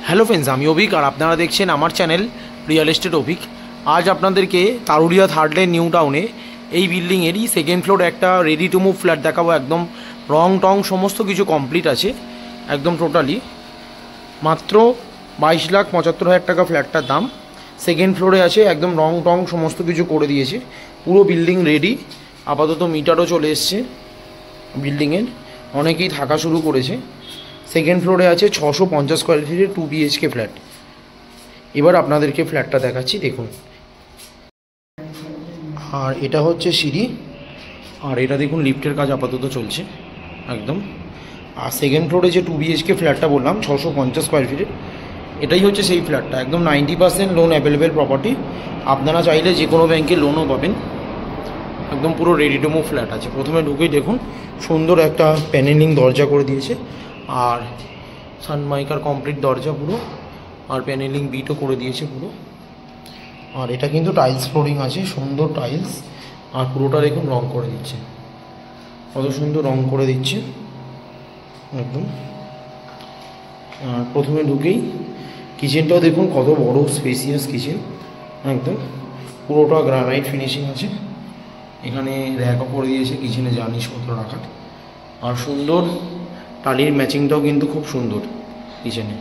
Hello friends, আমি অভিক আর আপনারা দেখছেন আমার চ্যানেল রিয়েল এস্টেট অভিক। আজ আপনাদেরকে তারুলিয়া থার্ড লেন নিউ টাউনে এই বিল্ডিংয়েরই সেকেন্ড ফ্লোর একটা রেডি টু মুভ ফ্ল্যাট দেখাবো। একদম রং টং সমস্ত কিছু কমপ্লিট আছে, একদম টোটালি মাত্র 22,75,000 টাকা ফ্ল্যাটটার দাম। সেকেন্ড ফ্লোরে আছে, একদম রং টং সমস্ত কিছু করে দিয়েছে, পুরো বিল্ডিং রেডি। আপাতত মিটারও চলে এসছে বিল্ডিংয়ের, অনেকেই থাকা শুরু করেছে। সেকেন্ড ফ্লোরে আছে 650 স্কোয়ার ফিটের 2 BHK ফ্ল্যাট। এবার আপনাদেরকে ফ্ল্যাটটা দেখাচ্ছি, দেখুন। আর এটা হচ্ছে সিঁড়ি, আর এটা দেখুন লিফটের কাজ আপাতত চলছে একদম। আর সেকেন্ড ফ্লোরে যে 2 BHK ফ্ল্যাটটা বললাম 650 স্কোয়ার ফিটের, এটাই হচ্ছে সেই ফ্ল্যাটটা। একদম 90% লোন অ্যাভেলেবেল প্রপার্টি। আপনারা চাইলে যে কোনো ব্যাংকে লোনও পাবেন। একদম পুরো রেডি টু মুভ ফ্ল্যাট আছে। প্রথমে ঢুকেই দেখুন সুন্দর একটা প্যানেলিং দরজা করে দিয়েছে, আর সানমাইকার কমপ্লিট দরজা পুরো, আর প্যানেলিং বিটও করে দিয়েছে পুরো। আর এটা কিন্তু টাইলস ফ্লোরিং আছে, সুন্দর টাইলস। আর পুরোটা দেখুন রং করে দিচ্ছে, কত সুন্দর রং করে দিচ্ছে একদম। আর প্রথমে ঢুকেই কিচেনটাও দেখুন কত বড় স্পেসিয়াস কিচেন, একদম পুরোটা গ্রানাইট ফিনিশিং আছে। এখানে র্যাকও করে দিয়েছে কিচেনে জিনিসপত্র রাখার। আর সুন্দর টালির ম্যাচিংটাও কিন্তু খুব সুন্দর কিচেনে।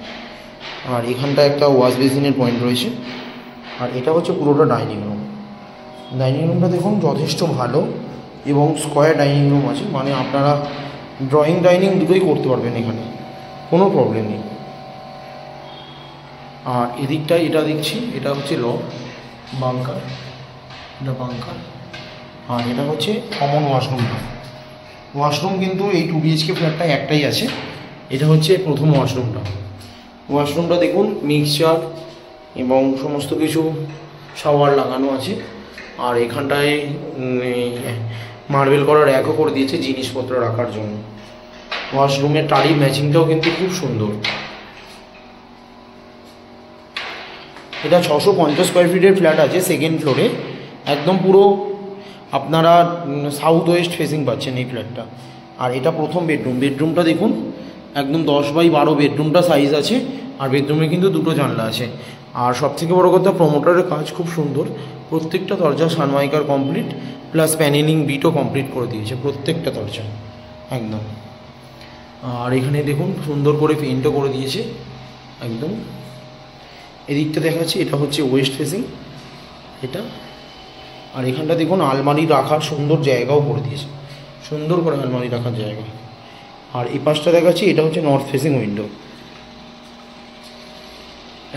আর এখানটা একটা ওয়াশ বেসিনের পয়েন্ট রয়েছে। আর এটা হচ্ছে পুরোটা ডাইনিং রুম। ডাইনিং রুমটা দেখুন যথেষ্ট ভালো, এবং স্কোয়ার ডাইনিং রুম আছে, মানে আপনারা ড্রয়িং ডাইনিং দুটোই করতে পারবেন, এখানে কোনো প্রবলেম নেই। আর এদিকটা এটা দেখছি, এটা হচ্ছে বাংকার, এটা বাংকার। আর এটা হচ্ছে কমন ওয়াশরুমটা। ওয়াশরুম কিন্তু এই 2 BHK ফ্ল্যাটটায় একটাই আছে, এটা হচ্ছে প্রথম ওয়াশরুমটা। ওয়াশরুমটা দেখুন মিক্সচার এবং সমস্ত কিছু শাওয়ার লাগানো আছে। আর এখানটায় মার্বেল করা র্যাকও করে দিয়েছে জিনিসপত্র রাখার জন্য। ওয়াশরুমের টালি ম্যাচিংটাও কিন্তু খুব সুন্দর। এটা 650 স্কোয়ার ফিটের ফ্ল্যাট আছে সেকেন্ড ফ্লোরে, একদম পুরো আপনারা সাউথ ওয়েস্ট ফেসিং পাচ্ছেন এই ফ্ল্যাটটা। আর এটা প্রথম বেডরুম। বেডরুমটা দেখুন একদম 10x12 বেডরুমটা সাইজ আছে। আর বেডরুমে কিন্তু দুটো জানলা আছে। আর সবথেকে বড় কথা, প্রমোটারের কাজ খুব সুন্দর। প্রত্যেকটা দরজা সানমাইকার কমপ্লিট, প্লাস প্যানেলিং বিটও কমপ্লিট করে দিয়েছে প্রত্যেকটা দরজা একদম। আর এখানে দেখুন সুন্দর করে পেইন্টও করে দিয়েছে একদম। এদিকটা দেখাচ্ছি, এটা হচ্ছে ওয়েস্ট ফেসিং এটা। আর এখানটা দেখুন আলমারি রাখার সুন্দর জায়গাও করে দিয়েছে, সুন্দর করে আলমারি রাখার জায়গা। আর এই পাশটা দেখাচ্ছি, এটা হচ্ছে নর্থ ফেসিং উইন্ডো।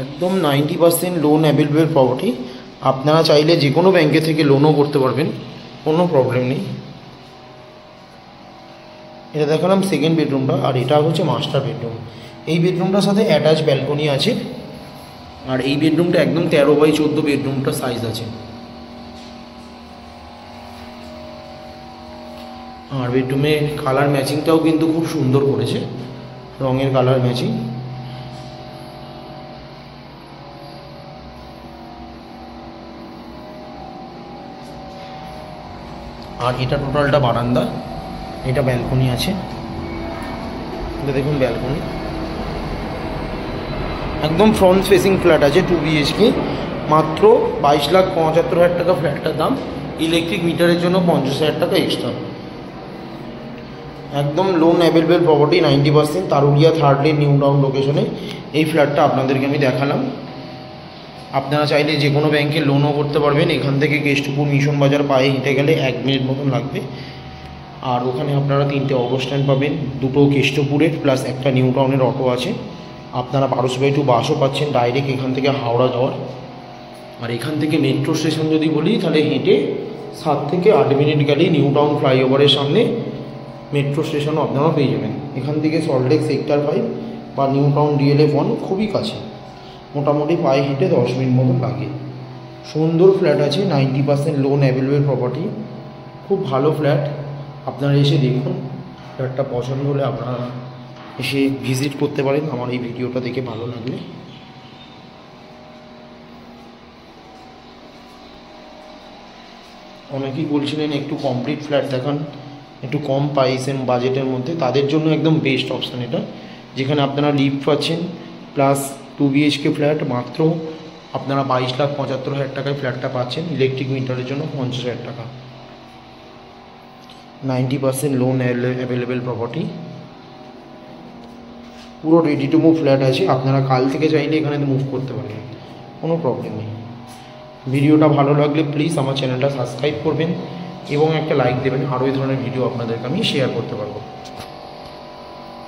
একদম 90% লোন অ্যাভেলেবেল প্রপার্টি। আপনারা চাইলে যে কোনো ব্যাংকে থেকে লোনও করতে পারবেন, কোনো প্রবলেম নেই। এটা দেখালাম সেকেন্ড বেডরুমটা। আর এটা হচ্ছে মাস্টার বেডরুম। এই বেডরুমটার সাথে অ্যাটাচ ব্যালকনি আছে। আর এই বেডরুমটা একদম 13x14 বেডরুমটা সাইজ আছে। আর বেডরুমে কালার ম্যাচিংটাও কিন্তু খুব সুন্দর করেছে, রঙের কালার ম্যাচিং। আর এটা টোটালটা বারান্দা, এটা ব্যালকনি আছে, এটা দেখুন ব্যালকনি। একদম ফ্রন্ট ফেসিং ফ্ল্যাট আছে 2 BHK, মাত্র 22,75,000 টাকা ফ্ল্যাটটার দাম। ইলেকট্রিক মিটারের জন্য 50,000 টাকা এক্সট্রা। একদম loan available property 90%। Tarulia third lane New Town লোকেশনে এই ফ্ল্যাটটা আপনাদেরকে আমি দেখালাম। আপনারা চাইলে যে কোনো ব্যাংকে লোনও করতে পারবেন। এখান থেকে কেষ্টপুর মিশন বাজার পায়ে হেঁটে গেলে 1 মিনিট মতন লাগবে। আর ওখানে আপনারা 3টে অটো স্ট্যান্ড পাবেন, 2টো কেষ্টপুরের প্লাস একটা নিউ টাউনের অটো আছে। আপনারা পারসবাই টু বাসও পাচ্ছেন ডাইরেক্ট এখান থেকে হাওড়া যাওয়ার। আর এখান থেকে মেট্রো স্টেশন যদি বলি, তাহলে হেঁটে 7 থেকে 8 মিনিট গেলেই নিউ টাউন ফ্লাইওভারের সামনে মেট্রো স্টেশনও আপনারা পেয়ে যাবেন। এখান থেকে সল্টলেক সেক্টর 5 বা নিউ টাউন DLF 1 খুবই কাছে, মোটামুটি পায়ে হেঁটে 10 মিনিট মতন লাগে। সুন্দর ফ্ল্যাট আছে, 90% লোন অ্যাভেলেবেল প্রপার্টি, খুব ভালো ফ্ল্যাট। আপনারা এসে দেখুন, ফ্ল্যাটটা পছন্দ হলে আপনারা এসে ভিজিট করতে পারেন আমার এই ভিডিওটা দেখে ভালো লাগলে। অনেকেই বলছিলেন একটু কমপ্লিট ফ্ল্যাট দেখান, একটু কম প্রাইসের বাজেটের মধ্যে। তাদের জন্য একদম বেস্ট অপশান এটা, যেখানে আপনারা লিফট পাচ্ছেন, প্লাস 2 BHK ফ্ল্যাট মাত্র আপনারা 22,75,000 টাকায় ফ্ল্যাটটা পাচ্ছেন। ইলেকট্রিক মিটারের জন্য 50,000 টাকা। 90% লোন অ্যাভেলেবেল প্রপার্টি, পুরো রেডি টু মুভ ফ্ল্যাট আছে। আপনারা কাল থেকে চাইলে এখানে মুভ করতে পারবেন, কোনো প্রবলেম নেই। ভিডিওটা ভালো লাগলে প্লিজ আমার চ্যানেলটা সাবস্ক্রাইব করবেন এবং একটা লাইক দেবেন, আরও এই ধরনের ভিডিও আপনাদেরকে আমি শেয়ার করতে পারবো।